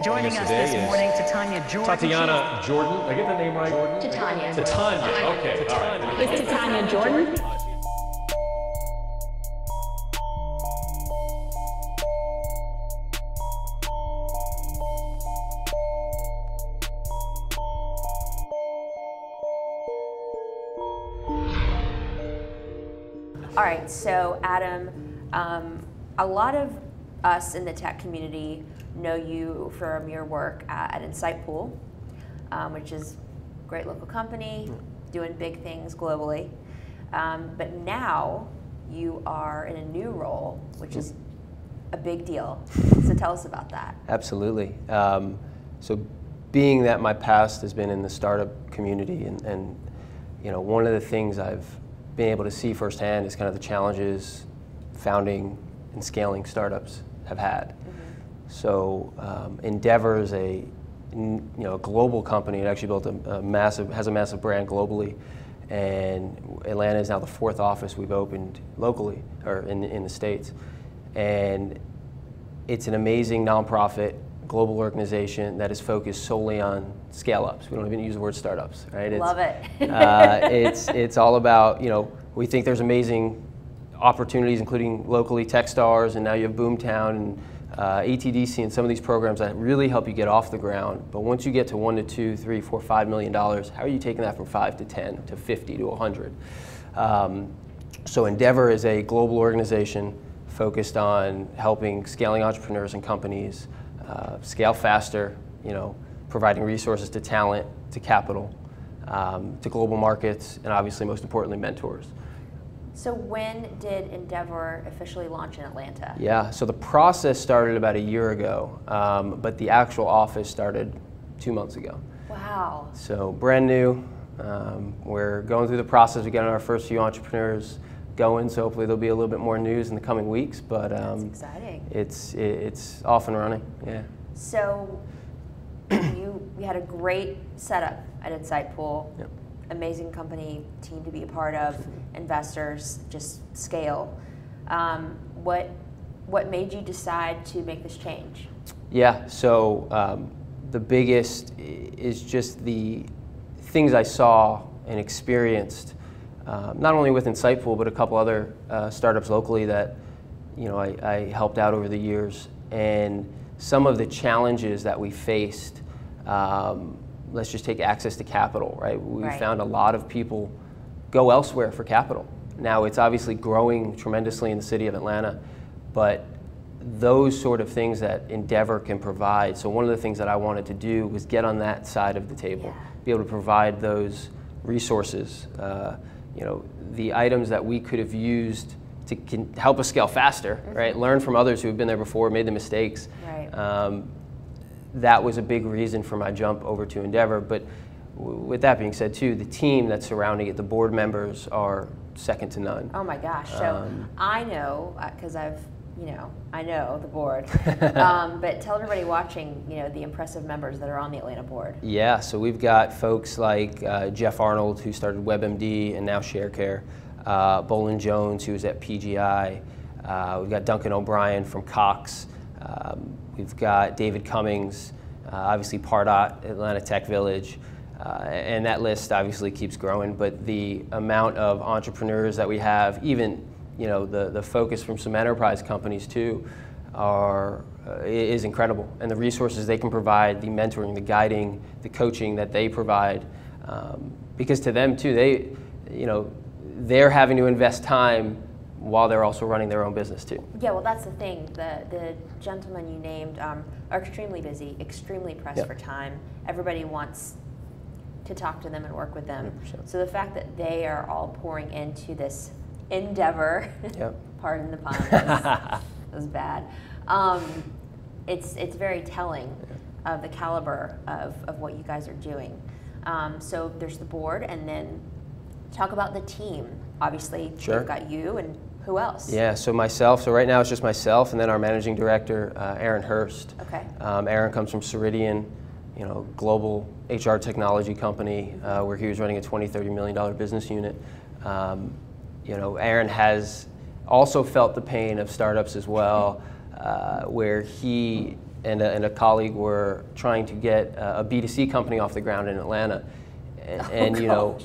Joining us this morning, Titania Jordan. Tatiana Jordan. Did I get the name right? Jordan? Titania. Titania. Okay. All right. It's Titania Jordan. All right, so Adam, a lot of us in the tech community know you from your work at Insightpool, which is a great local company, doing big things globally. But now you are in a new role, which is a big deal. So tell us about that. Absolutely. So being that my past has been in the startup community, and you know, one of the things I've been able to see firsthand is kind of the challenges founding and scaling startups have had. So Endeavor is a global company. It actually built has a massive brand globally, and Atlanta is now the 4th office we've opened locally or in the States. And it's an amazing nonprofit global organization that is focused solely on scale-ups. We don't even use the word startups, right? Love it. It's all about, we think there's amazing opportunities, including locally Techstars, and now you have Boomtown and ATDC and some of these programs that really help you get off the ground. But once you get to $1 to $2, $3, $4, $5 million, how are you taking that from 5 to 10 to 50 to 100? So Endeavor is a global organization focused on helping scaling entrepreneurs and companies scale faster, providing resources to talent, to capital, to global markets, and obviously most importantly mentors. So when did Endeavor officially launch in Atlanta? Yeah, so the process started about a year ago, but the actual office started 2 months ago. Wow. So brand new. We're going through the process. We got our first few entrepreneurs going, so hopefully there'll be a little bit more news in the coming weeks. But that's exciting. It's off and running. Yeah. So you had a great setup at Insightpool. Yep. Amazing company, team to be a part of, investors, just scale. What made you decide to make this change? Yeah, so the biggest is just the things I saw and experienced, not only with Insightpool, but a couple other startups locally that I helped out over the years, and some of the challenges that we faced. Let's just take access to capital, right? We found a lot of people go elsewhere for capital. Now it's obviously growing tremendously in the city of Atlanta, but those sort of things that Endeavor can provide. So one of the things that I wanted to do was get on that side of the table, be able to provide those resources, the items that we could have used to help us scale faster, right? Learn from others who have been there before, made the mistakes. Right. That was a big reason for my jump over to Endeavor. But with that being said too, the team that's surrounding it, the board members are second to none. Oh my gosh, so I know, because I know the board, but tell everybody watching, the impressive members that are on the Atlanta board. Yeah, so we've got folks like Jeff Arnold, who started WebMD and now ShareCare, Bolin Jones, who's at PGI, we've got Duncan O'Brien from Cox, we've got David Cummings, obviously Pardot, Atlanta Tech Village, and that list obviously keeps growing, but the amount of entrepreneurs that we have, even the focus from some enterprise companies too, is incredible. And the resources they can provide, the mentoring, the guiding, the coaching that they provide, because to them too, they're having to invest time while they're also running their own business too. Yeah, well that's the thing. The gentlemen you named are extremely busy, extremely pressed for time. Everybody wants to talk to them and work with them. 100%. So the fact that they are all pouring into this endeavor, pardon the pun, that was bad. It's very telling of the caliber of what you guys are doing. So there's the board, and then talk about the team. Obviously, they've got you, and who else? Yeah, so myself. So right now it's just myself, and then our managing director, Aaron Hurst. Okay. Aaron comes from Ceridian, global HR technology company, where he was running a $20–30 million business unit. Aaron has also felt the pain of startups as well, where he and a colleague were trying to get a B2C company off the ground in Atlanta. And you know,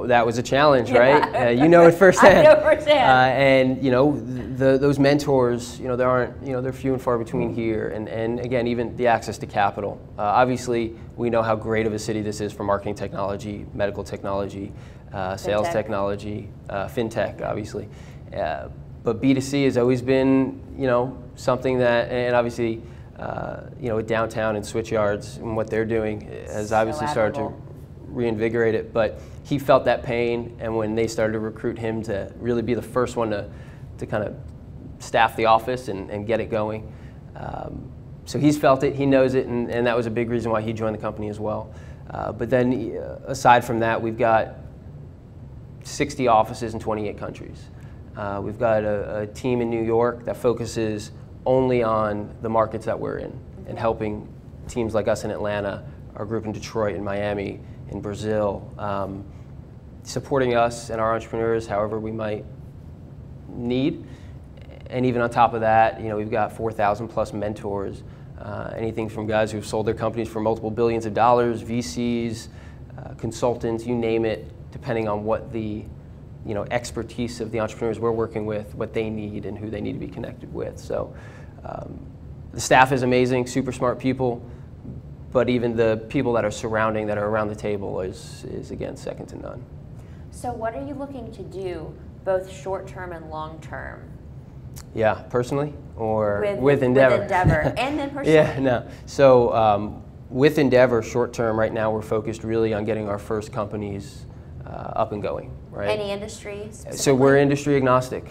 that was a challenge, right? You know it firsthand. I know firsthand. And you know, those mentors, you know, there aren't, you know, they're few and far between here. And again, even the access to capital. Obviously, we know how great of a city this is for marketing technology, medical technology, sales technology, fintech, obviously. But B2C has always been, you know, something that, and obviously, you know, with downtown and Switch Yards and what they're doing has obviously started to reinvigorate it. But he felt that pain, and when they started to recruit him to really be the first one to kind of staff the office and get it going. So he's felt it, he knows it, and that was a big reason why he joined the company as well. But then aside from that, we've got 60 offices in 28 countries. We've got a team in New York that focuses only on the markets that we're in and helping teams like us in Atlanta, our group in Detroit and Miami, in Brazil, supporting us and our entrepreneurs however we might need. And even on top of that, you know, we've got 4,000 plus mentors, anything from guys who've sold their companies for multiple billions of dollars, VCs, consultants, you name it, depending on what the, you know, expertise of the entrepreneurs we're working with, what they need and who they need to be connected with. So the staff is amazing, super smart people, but even the people that are surrounding, that are around the table is again, second to none. So what are you looking to do, both short-term and long-term? Yeah, personally, or with Endeavor? With Endeavor, and then personally. Yeah, no. So with Endeavor, short-term, right now we're focused really on getting our first companies up and going, right? Any industry specifically? So we're industry agnostic,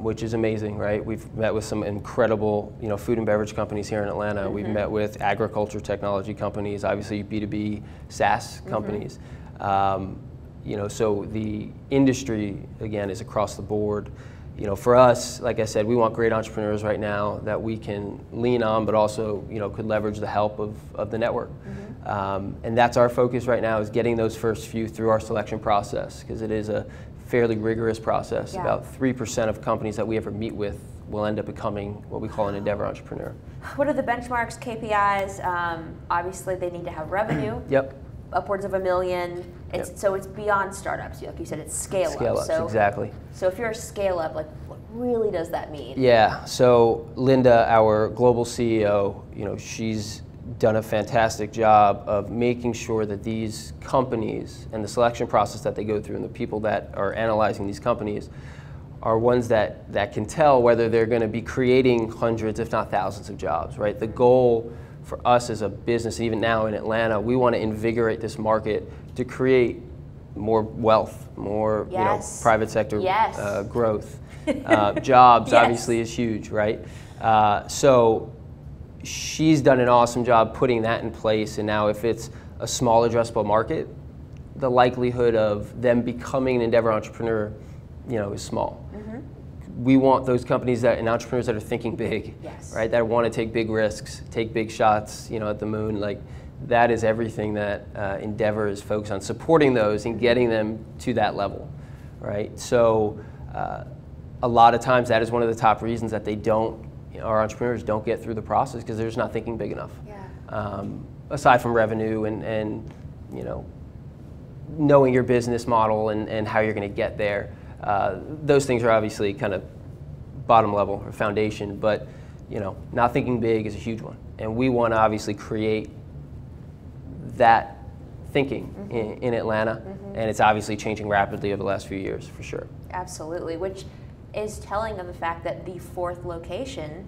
which is amazing, right? We've met with some incredible, you know, food and beverage companies here in Atlanta. We've met with agriculture technology companies, obviously B2B SaaS companies. You know, so the industry, again, is across the board. You know, for us, like I said, we want great entrepreneurs right now that we can lean on, but also, you know, could leverage the help of the network. And that's our focus right now, is getting those first few through our selection process, because it is a fairly rigorous process. Yeah. About 3% of companies that we ever meet with will end up becoming what we call an Endeavor entrepreneur. What are the benchmarks, KPIs? Obviously, they need to have revenue. Yep. Upwards of $1 million. So it's beyond startups. Like you said, it's scale up. Scale ups, so, exactly. So if you're a scale up, like what really does that mean? Yeah. So Linda, our global CEO, you know, she's done a fantastic job of making sure that these companies and the selection process that they go through and the people that are analyzing these companies are ones that can tell whether they're going to be creating hundreds, if not thousands of jobs, right? The goal for us as a business, even now in Atlanta, we want to invigorate this market to create more wealth, more you know, private sector growth. Jobs obviously is huge, right? So she's done an awesome job putting that in place, and now if it's a small addressable market, the likelihood of them becoming an Endeavor entrepreneur, you know, is small. We want those companies and entrepreneurs that are thinking big, right? That want to take big risks, take big shots, you know, at the moon. Like, that is everything that Endeavor is focused on, supporting those and getting them to that level, right? So a lot of times that is one of the top reasons that they don't, you know, our entrepreneurs don't get through the process, because they're just not thinking big enough. Aside from revenue and you know, knowing your business model and how you're going to get there. Those things are obviously kind of bottom level or foundation, but you know, not thinking big is a huge one, and we want to obviously create that thinking in Atlanta, and it's obviously changing rapidly over the last few years, for sure. Absolutely, which is telling of the fact that the fourth location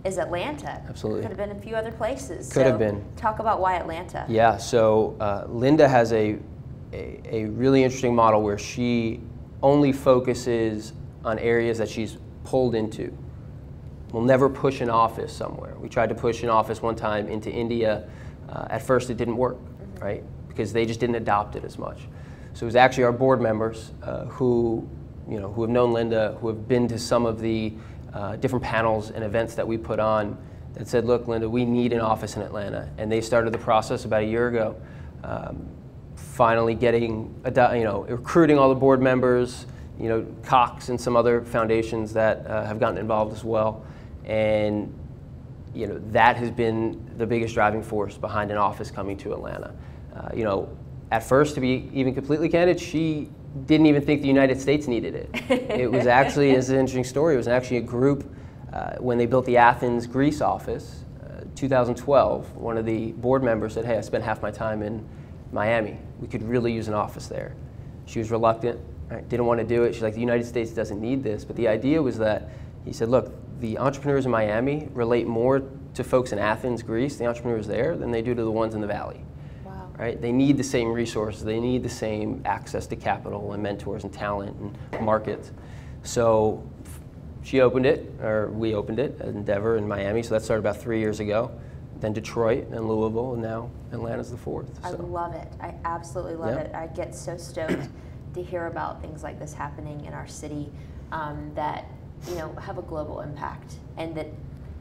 is Atlanta. Absolutely. Could have been a few other places. Could have been. Talk about why Atlanta. Yeah, so Linda has a really interesting model where she only focuses on areas that she's pulled into. We'll never push an office somewhere. We tried to push an office one time into India. At first it didn't work, right? Because they just didn't adopt it as much. So it was actually our board members who have known Linda, who have been to some of the different panels and events that we put on, that said, look, Linda, we need an office in Atlanta. And they started the process about a year ago. Finally getting, recruiting all the board members, you know, Cox and some other foundations that have gotten involved as well. And, that has been the biggest driving force behind an office coming to Atlanta. At first, to be even completely candid, she didn't even think the United States needed it. It was actually, it's an interesting story, it was actually a group when they built the Athens, Greece office, 2012, one of the board members said, hey, I spent half my time in Miami. We could really use an office there. She was reluctant, right? Didn't want to do it. She's like, the United States doesn't need this. But the idea was that, he said, look, the entrepreneurs in Miami relate more to folks in Athens, Greece, the entrepreneurs there, than they do to the ones in the Valley. Wow. Right? They need the same resources. They need the same access to capital and mentors and talent and markets. So she opened it, or we opened it at Endeavor in Miami. So that started about 3 years ago. Then Detroit and Louisville, and now Atlanta's the fourth. I love it. I absolutely love it. I get so stoked to hear about things like this happening in our city that have a global impact, and that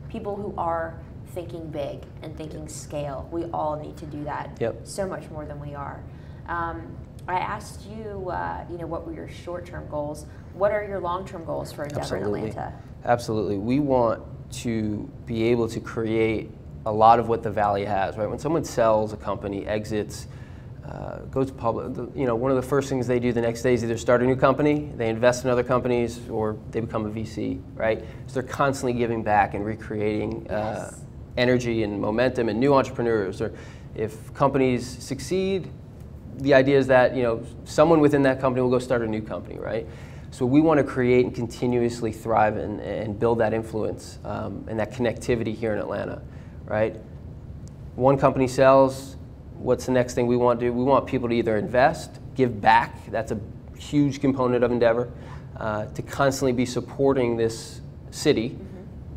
people who are thinking big and thinking scale, we all need to do that so much more than we are. I asked you, what were your short-term goals? What are your long-term goals for Endeavor in Atlanta? Absolutely. We want to be able to create a lot of what the Valley has, right? When someone sells a company, exits, goes public, one of the first things they do the next day is either start a new company, they invest in other companies, or they become a VC, right? So they're constantly giving back and recreating energy and momentum and new entrepreneurs. Or if companies succeed, the idea is that someone within that company will go start a new company, right? So we want to create and continuously thrive and build that influence and that connectivity here in Atlanta, right? One company sells, what's the next thing we want to do? We want people to either invest, give back, that's a huge component of Endeavor, to constantly be supporting this city,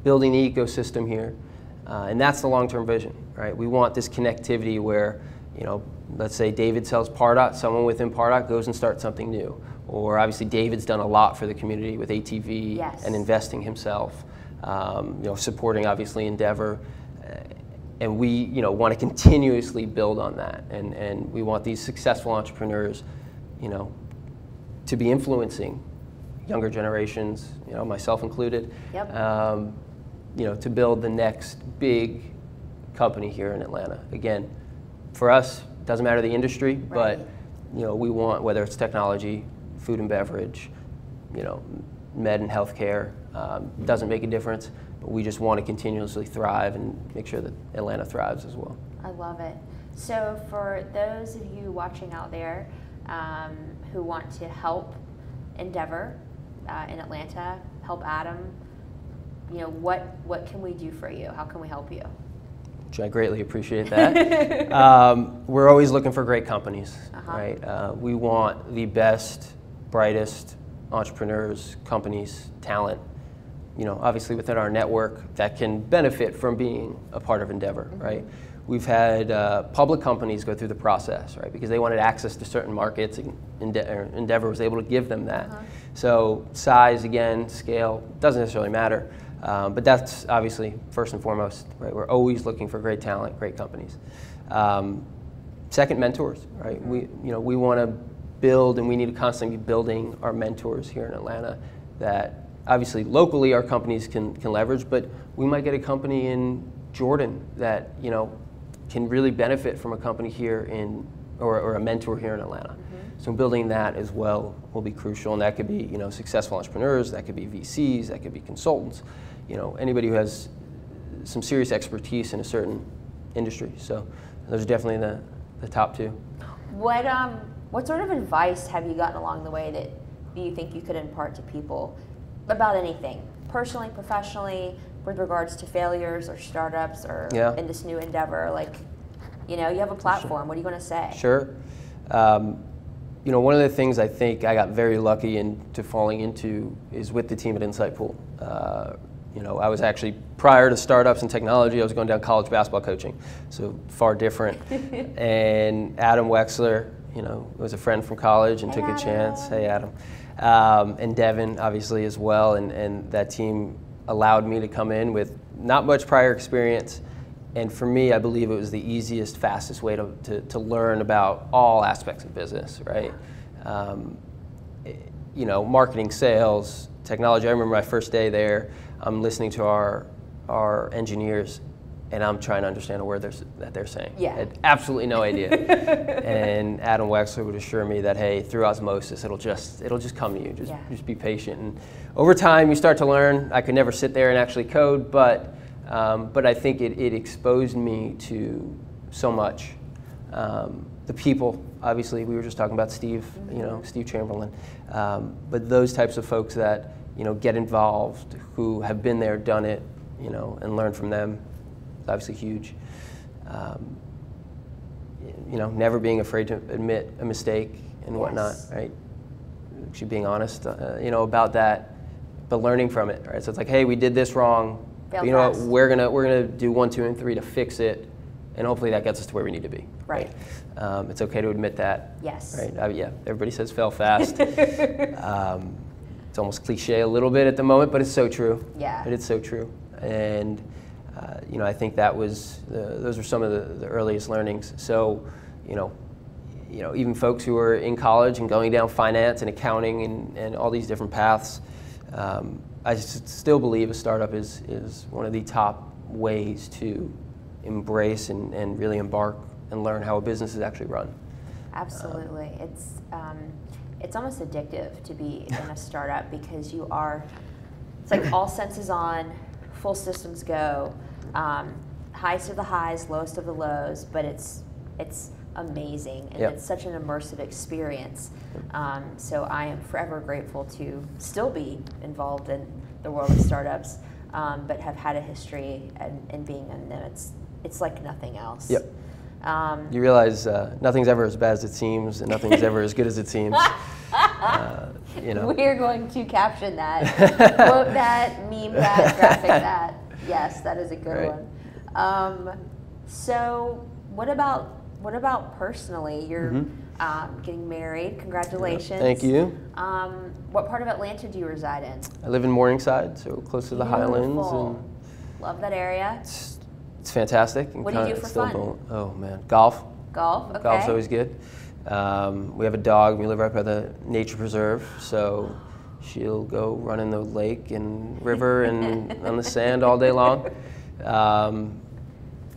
building the ecosystem here, and that's the long-term vision, right? We want this connectivity where, let's say David sells Pardot, someone within Pardot goes and starts something new. Or obviously David's done a lot for the community with ATV and investing himself, supporting obviously Endeavor. And we want to continuously build on that. And we want these successful entrepreneurs, to be influencing younger generations, myself included, to build the next big company here in Atlanta. Again, for us, it doesn't matter the industry, but we want, whether it's technology, food and beverage, med and healthcare, doesn't make a difference. But we just want to continuously thrive and make sure that Atlanta thrives as well. I love it. So for those of you watching out there who want to help Endeavor in Atlanta, help Adam, what can we do for you? How can we help you? Which I greatly appreciate that. We're always looking for great companies, right? We want the best, brightest entrepreneurs, companies, talent, obviously within our network that can benefit from being a part of Endeavor, right? We've had public companies go through the process, right? Because they wanted access to certain markets, and Endeavor was able to give them that. So size, again, scale, doesn't necessarily matter, but that's obviously first and foremost, right? We're always looking for great talent, great companies. Second, mentors, right? We want to build, and we need to constantly be building our mentors here in Atlanta that obviously locally our companies can leverage, but we might get a company in Jordan that can really benefit from a company here or a mentor here in Atlanta. So building that as well will be crucial, and that could be successful entrepreneurs, that could be VCs, that could be consultants, anybody who has some serious expertise in a certain industry. So those are definitely the top two. What sort of advice have you gotten along the way that you think you could impart to people about anything, personally, professionally, with regards to failures or startups or in this new endeavor? Like, you have a platform. What are you going to say? Sure. One of the things I think I got very lucky into falling into is with the team at Insightful. I was actually, prior to startups and technology, I was going down college basketball coaching, so far different. And Adam Wexler, was a friend from college and took a chance. Hey, Adam. And Devin, obviously, as well. And that team allowed me to come in with not much prior experience. And for me, I believe it was the easiest, fastest way to learn about all aspects of business, right? Marketing, sales, technology. I remember my first day there, I'm listening to our engineers, and I'm trying to understand a word that they're saying. Yeah. I had absolutely no idea. And Adam Wexler would assure me that, hey, through osmosis, it'll just come to you. Just be patient. And over time, you start to learn. I could never sit there and actually code, but I think it exposed me to so much. The people, obviously, we were just talking about Steve, Steve Chamberlain, but those types of folks that, get involved, who have been there, done it, and learn from them, is obviously huge. Never being afraid to admit a mistake and whatnot, right? Actually being honest, about that, but learning from it, right? So it's like, hey, we did this wrong. But you know what? We're gonna do 1, 2, and 3 to fix it, and hopefully that gets us to where we need to be. Right. It's okay to admit that. Yes. Right. Yeah. Everybody says fail fast. It's almost cliche a little bit at the moment, but it's so true. Yeah. But it's so true, and I think that was those were some of the earliest learnings. So, even folks who are in college and going down finance and accounting and all these different paths, I still believe a startup is one of the top ways to embrace and really embark and learn how a business is actually run. Absolutely. It's almost addictive to be in a startup because it's like all senses on, full systems go, highest of the highs, lowest of the lows, but it's amazing, and it's such an immersive experience. So I am forever grateful to still be involved in the world of startups, but have had a history and being in them. It's like nothing else. Yep. You realize nothing's ever as bad as it seems, and nothing's ever as good as it seems. We're going to caption that, quote that, meme that, graphic that. Yes, that is a good one. So, what about personally? You're getting married. Congratulations. Thank you. What part of Atlanta do you reside in? I live in Morningside, so close to the Highlands, and love that area. It's fantastic. What do you do for fun? Oh man, golf. Golf, okay. Golf's always good. We have a dog. We live right by the nature preserve, so she'll go run in the lake and river and on the sand all day long.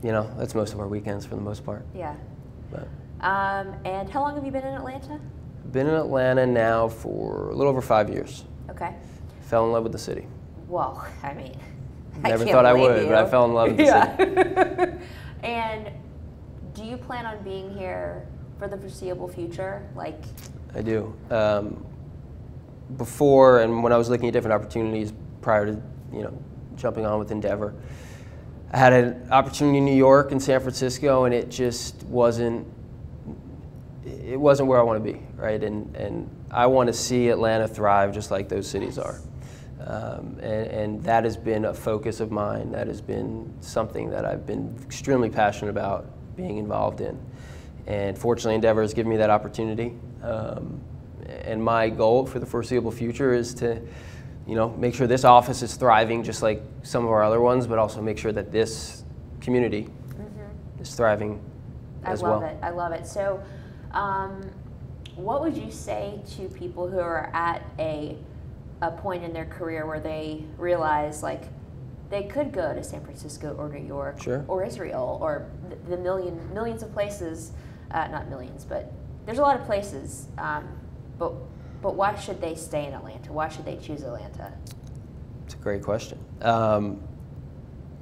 That's most of our weekends for the most part. Yeah. But. And how long have you been in Atlanta? Been in Atlanta now for a little over 5 years. Okay. Fell in love with the city. Well, I mean, Never thought I would, but I fell in love with the city. And do you plan on being here for the foreseeable future? I do. Before, and when I was looking at different opportunities prior to, jumping on with Endeavor, I had an opportunity in New York and San Francisco, and it just wasn't where I want to be, right? And I want to see Atlanta thrive just like those cities are. And that has been a focus of mine. That has been something that I've been extremely passionate about being involved in. And fortunately, Endeavor has given me that opportunity. And my goal for the foreseeable future is to, make sure this office is thriving just like some of our other ones, but also make sure that this community is thriving as well. I love it. So, what would you say to people who are at a point in their career where they realize they could go to San Francisco or New York or Israel or the millions of places, not millions, but there's a lot of places, but why should they stay in Atlanta? Why should they choose Atlanta? It's a great question.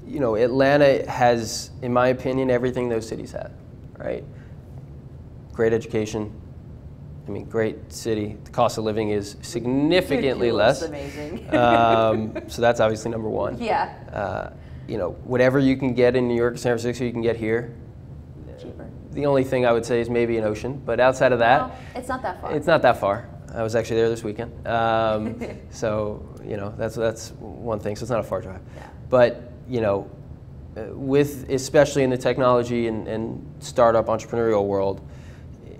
Atlanta has, in my opinion, everything those cities have, right? Great education. Great city. The cost of living is significantly less. Amazing. So that's obviously number one. Yeah. Whatever you can get in New York or San Francisco, you can get here. Cheaper. The only thing I would say is maybe an ocean, but outside of that, well, it's not that far. It's not that far. I was actually there this weekend. So that's one thing. So it's not a far drive. Yeah. But with especially in the technology and startup entrepreneurial world,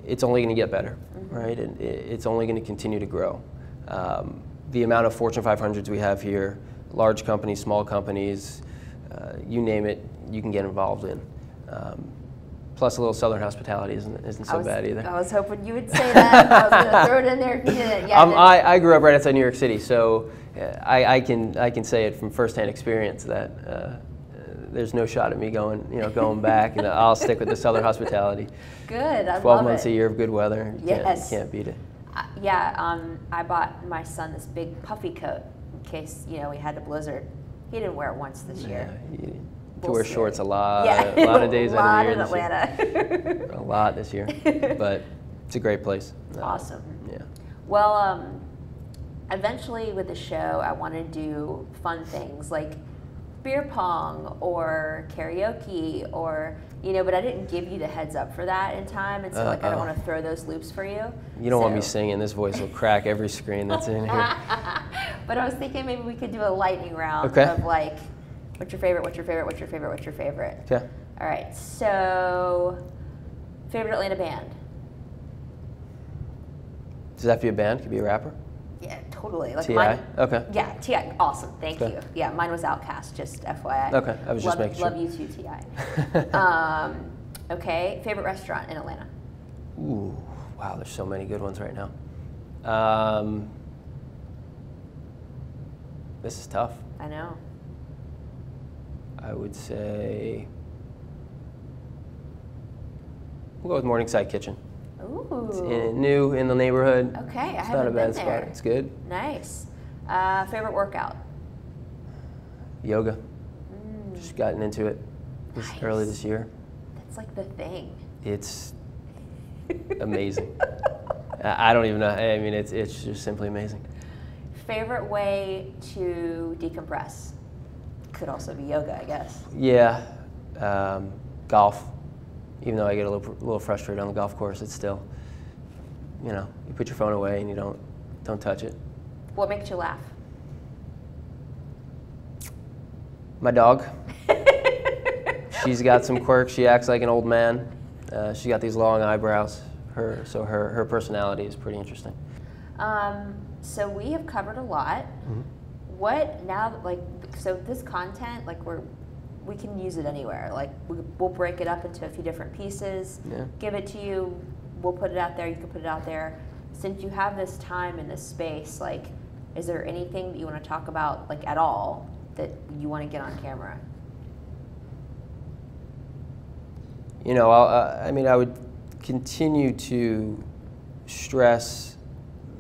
it's only going to get better, right? And it's only going to continue to grow. The amount of Fortune 500s we have here, large companies, small companies, you name it, you can get involved in. Plus a little Southern hospitality isn't so bad either. I was hoping you would say that. I was going to throw it in there. Yeah, I grew up right outside New York City, so I can say it from firsthand experience that there's no shot at me going back. I'll stick with the Southern hospitality. Good. I 12 love months it. a year of good weather. You can't beat it. I bought my son this big puffy coat in case we had the blizzard. He didn't wear it once this year. You wear shorts a lot of days out of the year. Atlanta. A lot this year, but it's a great place. Awesome. Yeah. Well, eventually with the show, I want to do fun things like beer pong or karaoke or but I didn't give you the heads up for that in time, and so I don't want to throw those loops for you. You don't want me singing. This voice will crack every screen that's in here. But I was thinking maybe we could do a lightning round of like, what's your favorite, what's your favorite, what's your favorite, what's your favorite? Okay. All right, so favorite Atlanta band? Does that have to be a band? Could be a rapper? Yeah, totally. Like T.I.? Okay. Yeah, T.I. Awesome, thank you. Yeah, mine was Outkast, just FYI. Okay, I was just making sure. Love you too, T.I. Okay, favorite restaurant in Atlanta? Ooh, wow, there's so many good ones right now. This is tough. I know. I would say we'll go with Morningside Kitchen. Ooh. It's new in the neighborhood. Okay, I It's haven't not a bad been there. spot. It's good. Nice. Favorite workout? Yoga. Just gotten into it early this year. That's like the thing. It's amazing. I don't even know. I mean, it's just simply amazing. Favorite way to decompress? Could also be yoga, I guess. Yeah, golf. Even though I get a little frustrated on the golf course, it's still, you put your phone away and you don't touch it. What makes you laugh? My dog. She's got some quirks. She acts like an old man. She's got these long eyebrows. Her personality is pretty interesting. So we have covered a lot. Mm-hmm. What now? So this content, we can use it anywhere. We'll break it up into a few different pieces. Yeah. Give it to you. We'll put it out there. You can put it out there. Since you have this time in this space, is there anything that you want to talk about, at all, that you want to get on camera? I would continue to stress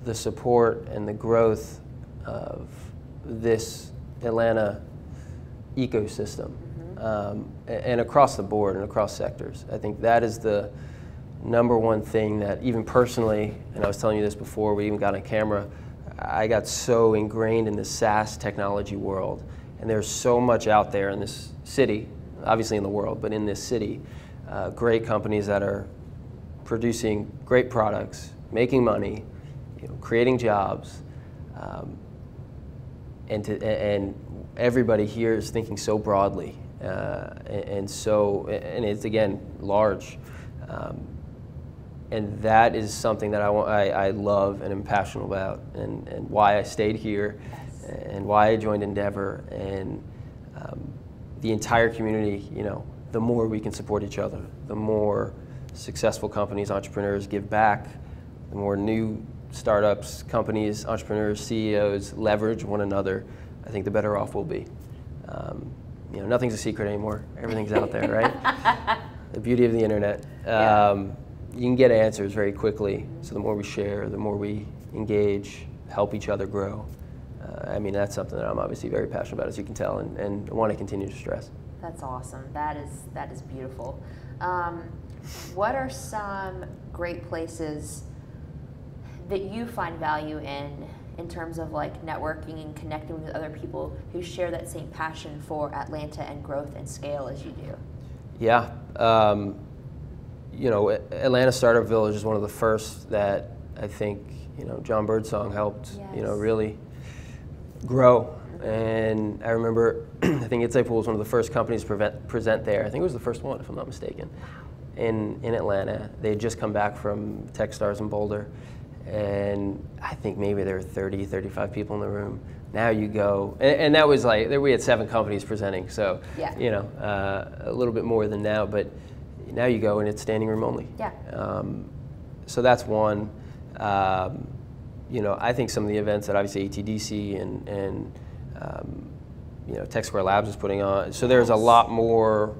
the support and the growth of this Atlanta ecosystem, and across the board and across sectors. I think that is the number one thing that even personally, and I was telling you this before we even got on camera, I got so ingrained in the SaaS technology world, and there's so much out there in this city, obviously in the world, but in this city, great companies that are producing great products, making money, creating jobs, and everybody here is thinking so broadly, and it's again large, and that is something that I love and am passionate about, and why I stayed here, and why I joined Endeavor, and the entire community. The more we can support each other, the more successful companies, entrepreneurs give back, the more new startups, companies, entrepreneurs, CEOs leverage one another, I think the better off we'll be. Nothing's a secret anymore. Everything's out there, right? The beauty of the internet. You can get answers very quickly. So the more we share, the more we engage, help each other grow. That's something that I'm obviously very passionate about, as you can tell, and want to continue to stress. That's awesome. That is beautiful. What are some great places that you find value in terms of networking and connecting with other people who share that same passion for Atlanta and growth and scale as you do? Yeah, Atlanta Startup Village is one of the first that I think John Birdsong helped really grow. And I remember, I think Insightful was one of the first companies to present there. I think it was the first one, if I'm not mistaken, in Atlanta. They had just come back from Techstars in Boulder, and I think maybe there were 30, 35 people in the room. Now you go, and that was we had 7 companies presenting, so a little bit more than now, but now you go and it's standing room only. Yeah. So that's one. I think some of the events that obviously ATDC and Tech Square Labs is putting on. So there's a lot more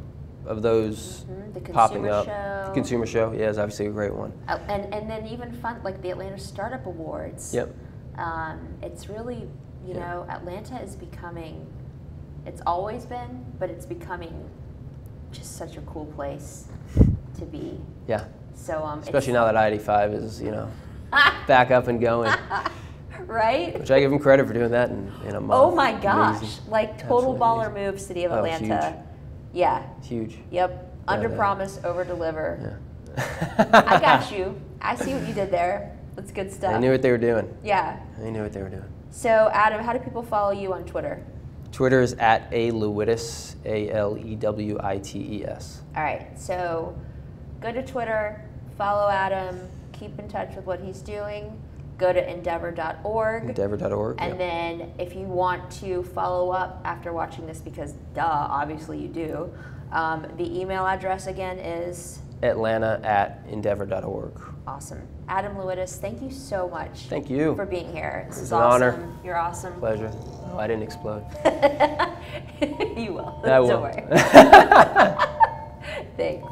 of those popping up. The Consumer Show, yeah, is obviously a great one. And then even fun, like the Atlanta Startup Awards. Yep. It's really, Atlanta is becoming, it's always been, but it's becoming just such a cool place to be. Yeah. So especially now that I-85 is, back up and going. Right? Which I give them credit for doing that in a month. Oh my gosh. Amazing. Like total Absolutely baller amazing. move, City of Atlanta. Huge. Yeah. Huge. Yep. Under promise, over deliver. Yeah. I got you. I see what you did there. That's good stuff. They knew what they were doing. Yeah. They knew what they were doing. So Adam, how do people follow you on Twitter? Twitter is @Lewites, ALEWITES. All right. So go to Twitter, follow Adam, keep in touch with what he's doing. Go to endeavor.org. Endeavor.org. And then if you want to follow up after watching this, because duh, obviously you do, the email address again is? Atlanta@endeavor.org. Awesome. Adam Lewites, thank you so much. Thank you. For being here. This is an awesome. honor. You're awesome. Pleasure. Oh, I didn't explode. You will. I will. Don't worry. Thanks.